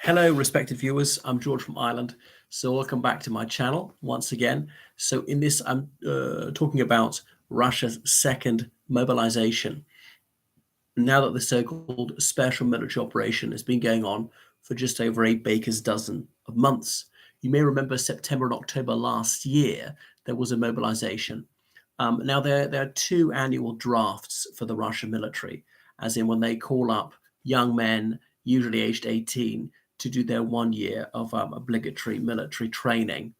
Hello, respected viewers. I'm George from Ireland. So welcome back to my channel once again. So in this, I'm talking about Russia's second mobilization. Now that the so-called special military operation has been going on for just over a baker's dozen of months. You may remember September and October last year, there was a mobilization. Now there are two annual drafts for the Russian military, as in when they call up young men, usually aged 18, to do their 1 year of obligatory military training.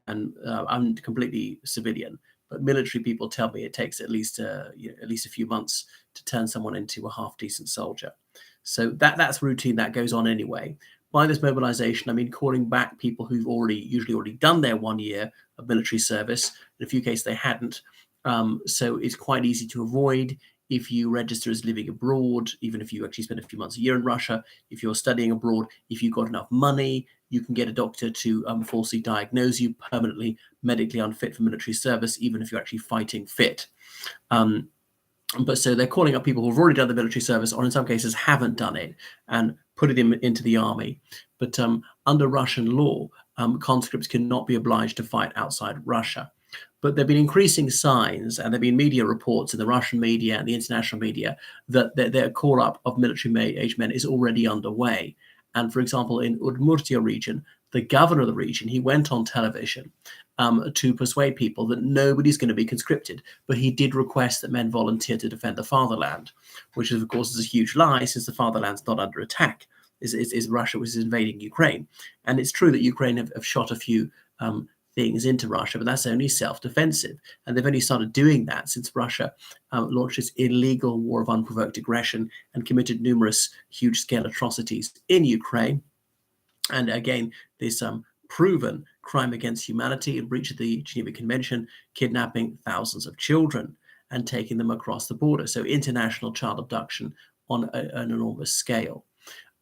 And I'm completely civilian, but military people tell me it takes at least at least a few months to turn someone into a half decent soldier. So that's routine that goes on anyway. By this mobilization, I mean calling back people who've usually already done their 1 year of military service. In a few cases, they hadn't. So it's quite easy to avoid if you register as living abroad, even if you actually spend a few months a year in Russia. If you're studying abroad, if you've got enough money, you can get a doctor to falsely diagnose you permanently medically unfit for military service, even if you're actually fighting fit. But so they're calling up people who've already done the military service, or in some cases haven't done it, and putting them into the army. But under Russian law, conscripts cannot be obliged to fight outside Russia. But there have been increasing signs, and there have been media reports in the Russian media and the international media that their call up of military-age men is already underway. And for example, in Udmurtia region, the governor of the region, he went on television to persuade people that nobody's going to be conscripted. But he did request that men volunteer to defend the fatherland, which is, of course, is a huge lie, since the fatherland's not under attack. Is Russia, which is invading Ukraine. And it's true that Ukraine have shot a few things into Russia, but that's only self-defensive. And they've only started doing that since Russia launched its illegal war of unprovoked aggression and committed numerous huge-scale atrocities in Ukraine. And again, this proven crime against humanity in breach of the Geneva Convention, kidnapping thousands of children and taking them across the border. So international child abduction on an enormous scale.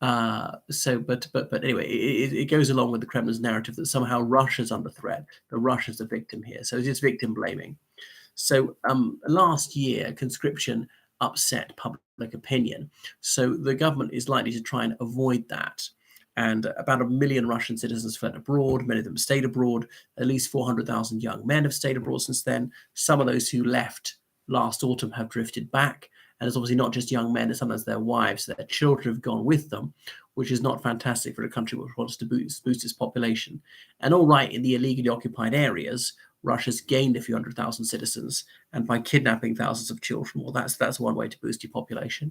But anyway, it goes along with the Kremlin's narrative that somehow Russia's under threat, that Russia's the victim here. So it's victim blaming. So last year, conscription upset public opinion. So the government is likely to try and avoid that. And about 1 million Russian citizens fled abroad. Many of them stayed abroad. At least 400,000 young men have stayed abroad since then. Some of those who left last autumn have drifted back. And it's obviously not just young men, it's sometimes their wives, their children have gone with them, which is not fantastic for a country which wants to boost its population. And all right, in the illegally occupied areas, Russia's gained a few 100,000 citizens, and by kidnapping thousands of children, well, that's one way to boost your population.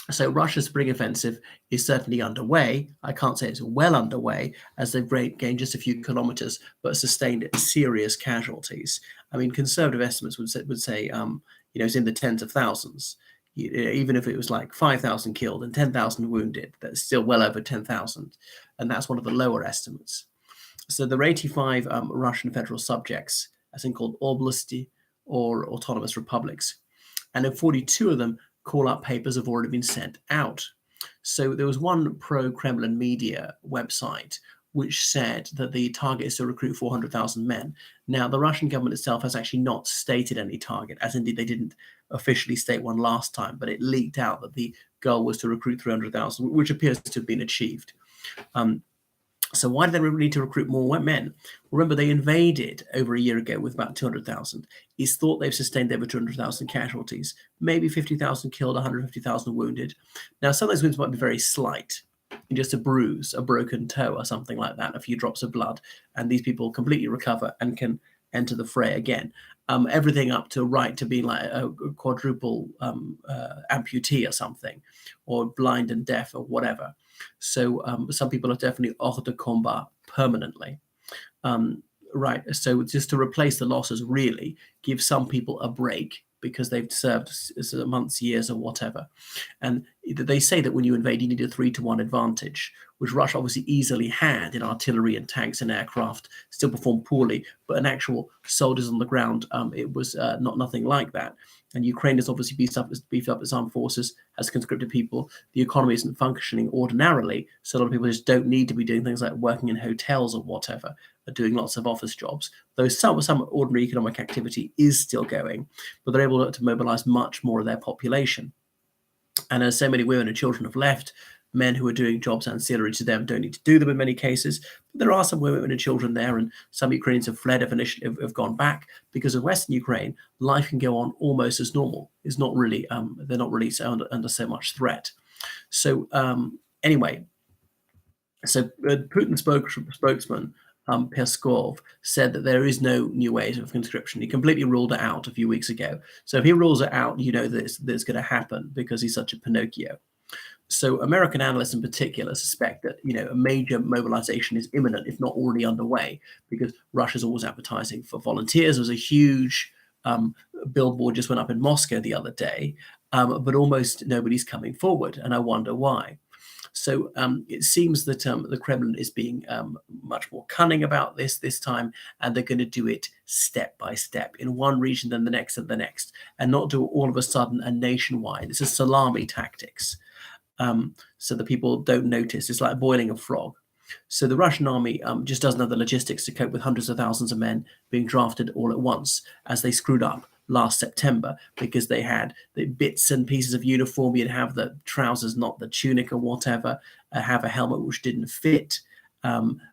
So Russia's spring offensive is certainly underway. I can't say it's well underway, as they've gained just a few kilometers, but sustained serious casualties. I mean, conservative estimates would say it's in the tens of thousands. Even if it was like 5,000 killed and 10,000 wounded, that's still well over 10,000. And that's one of the lower estimates. So there are 85 Russian federal subjects, as in called oblasti, or autonomous republics. And in 42 of them, call-up papers have already been sent out. So there was one pro-Kremlin media website which said that the target is to recruit 400,000 men. Now, the Russian government itself has actually not stated any target, as indeed they didn't officially state one last time, but it leaked out that the goal was to recruit 300,000, which appears to have been achieved. So why do they really need to recruit more men? Remember, they invaded over a year ago with about 200,000. It's thought they've sustained over 200,000 casualties, maybe 50,000 killed, 150,000 wounded. Now, some of those wounds might be very slight, just a bruise, a broken toe or something like that, a few drops of blood, and these people completely recover and can enter the fray again. Everything up to right to be like a quadruple amputee or something, or blind and deaf or whatever. So some people are definitely hors de combat permanently. Right, so just to replace the losses, really give some people a break because they've served months, years, or whatever. And they say that when you invade, you need a 3-to-1 advantage, which Russia obviously easily had in artillery and tanks and aircraft, still performed poorly, but in actual soldiers on the ground, it was nothing like that. And Ukraine has obviously beefed up its armed forces, has conscripted people. The economy isn't functioning ordinarily, so a lot of people just don't need to be doing things like working in hotels or whatever, or doing lots of office jobs. Though some ordinary economic activity is still going, but they're able to mobilize much more of their population. And as so many women and children have left, men who are doing jobs ancillary to them don't need to do them in many cases. But there are some women and children there, and some Ukrainians have fled, have gone back because of Western Ukraine. Life can go on almost as normal. It's not really, they're not really under so much threat. So anyway, so Putin's spokesman Peskov said that there is no new ways of conscription. He completely ruled it out a few weeks ago. So if he rules it out, you know that it's going to happen because he's such a Pinocchio. So American analysts in particular suspect that a major mobilization is imminent, if not already underway, because Russia's always advertising for volunteers. There was a huge billboard just went up in Moscow the other day, but almost nobody's coming forward, and I wonder why. So it seems that the Kremlin is being much more cunning about this time, and they're going to do it step by step in one region, then the next, and the next, and not do it all of a sudden and nationwide. This is salami tactics. So the people don't notice. It's like boiling a frog. So the Russian army just doesn't have the logistics to cope with hundreds of thousands of men being drafted all at once, as they screwed up last September because they had the bits and pieces of uniform. You'd have the trousers, not the tunic or whatever, have a helmet which didn't fit,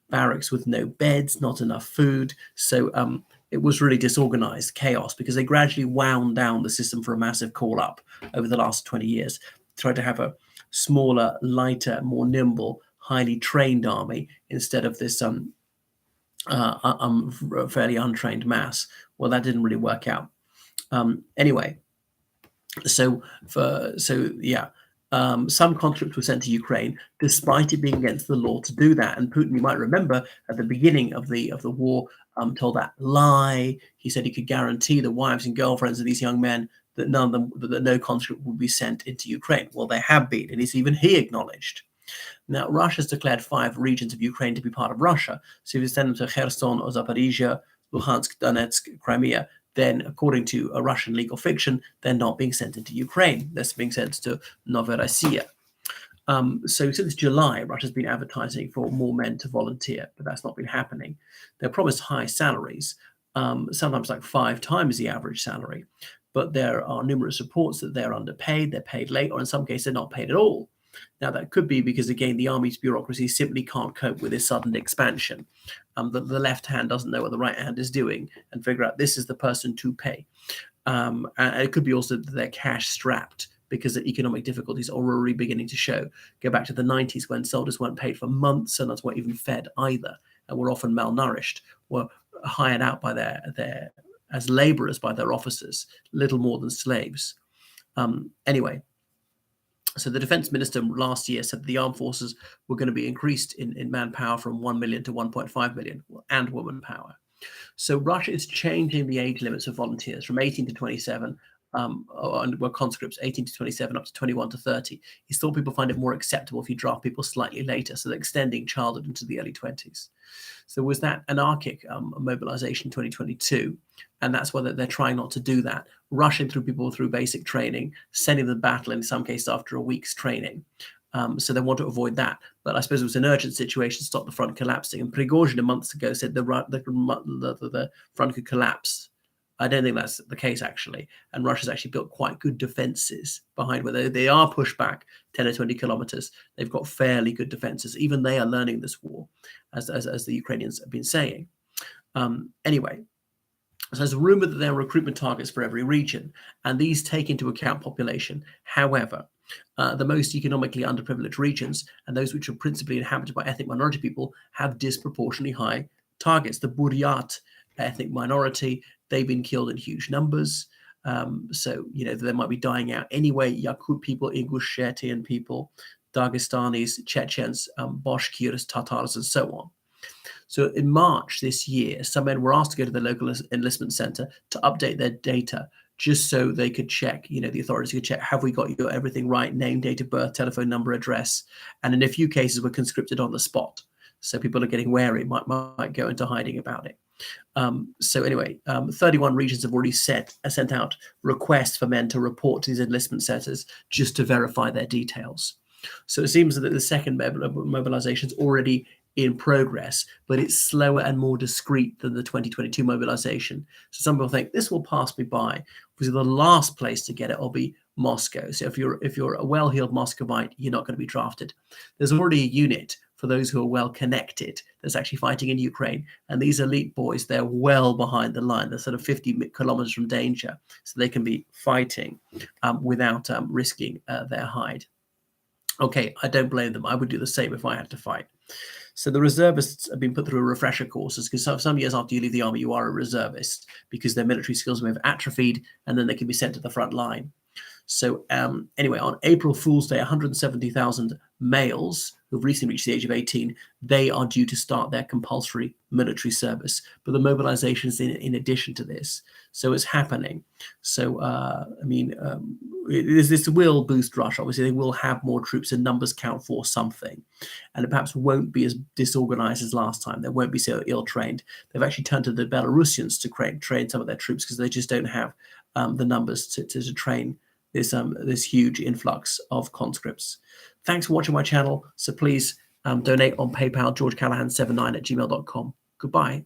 barracks with no beds, not enough food. So it was really disorganized chaos because they gradually wound down the system for a massive call up over the last 20 years, tried to have a smaller, lighter, more nimble, highly trained army instead of this fairly untrained mass. Well, that didn't really work out. Anyway, some conscripts were sent to Ukraine, despite it being against the law to do that. And Putin, you might remember, at the beginning of the war, told that lie. He said he could guarantee the wives and girlfriends of these young men that no conscript would be sent into Ukraine. Well, they have been, and even he acknowledged. Now, Russia's declared 5 regions of Ukraine to be part of Russia. So if you send them to Kherson or Zaporizhia, Luhansk, Donetsk, Crimea, then according to a Russian legal fiction, they're not being sent into Ukraine. They're being sent to Novorossiya. So since July, Russia's been advertising for more men to volunteer, but that's not been happening. They're promised high salaries, sometimes like 5 times the average salary. But there are numerous reports that they're underpaid, they're paid late, or in some cases, they're not paid at all. Now, that could be because, again, the army's bureaucracy simply can't cope with this sudden expansion. The left hand doesn't know what the right hand is doing and figure out this is the person to pay. And it could be also that they're cash strapped because the economic difficulties are already beginning to show. Go back to the 90s when soldiers weren't paid for months and weren't even fed either, and were often malnourished, were hired out by as laborers by their officers, little more than slaves. Anyway, so the defense minister last year said that the armed forces were going to be increased in manpower from 1 million to 1.5 million, and woman power. So Russia is changing the age limits of volunteers from 18 to 27, conscripts 18 to 27 up to 21 to 30. He thought people find it more acceptable if you draft people slightly later, so they're extending childhood into the early 20s. So was that anarchic mobilization 2022? And that's why they're trying not to do that, rushing through people through basic training, sending them to battle in some cases after a week's training. So they want to avoid that. But I suppose it was an urgent situation to stop the front collapsing. And Prigozhin a month ago said the front could collapse. I don't think that's the case, actually. And Russia's actually built quite good defenses behind where they are pushed back 10 or 20 kilometers. They've got fairly good defenses. Even they are learning this war, as the Ukrainians have been saying. Anyway, so there's a rumor that there are recruitment targets for every region, and these take into account population. However, the most economically underprivileged regions, and those which are principally inhabited by ethnic minority people, have disproportionately high targets. The Buryat ethnic minority, they've been killed in huge numbers. So, they might be dying out anyway. Yakut people, Ingushian people, Dagestanis, Chechens, Bashkirs, Tatars, and so on. So in March this year, some men were asked to go to the local enlistment center to update their data, just so they could check, the authorities could check, have we got your everything right, name, date of birth, telephone number, address, and in a few cases were conscripted on the spot. So people are getting wary, might go into hiding about it. So anyway, 31 regions have already sent out requests for men to report to these enlistment centers just to verify their details. So it seems that the second mobilization is already in progress, but it's slower and more discreet than the 2022 mobilization. So some people think this will pass me by, because the last place to get it will be Moscow. So if you're a well-heeled Muscovite, you're not going to be drafted. There's already a unit for those who are well connected that's actually fighting in Ukraine. And these elite boys, they're well behind the line. They're sort of 50 kilometers from danger. So they can be fighting without risking their hide. Okay, I don't blame them. I would do the same if I had to fight. So the reservists have been put through refresher courses because some years after you leave the army, you are a reservist because their military skills may have atrophied and then they can be sent to the front line. So anyway, on April Fool's Day, 170,000 males who've recently reached the age of 18, they are due to start their compulsory military service. But the mobilization is in addition to this. So it's happening. So, this will boost Russia. Obviously, they will have more troops and numbers count for something. And it perhaps won't be as disorganized as last time. They won't be so ill-trained. They've actually turned to the Belarusians to train some of their troops because they just don't have the numbers to train this huge influx of conscripts. Thanks for watching my channel. So please donate on PayPal, georgecallahan79@gmail.com. Goodbye.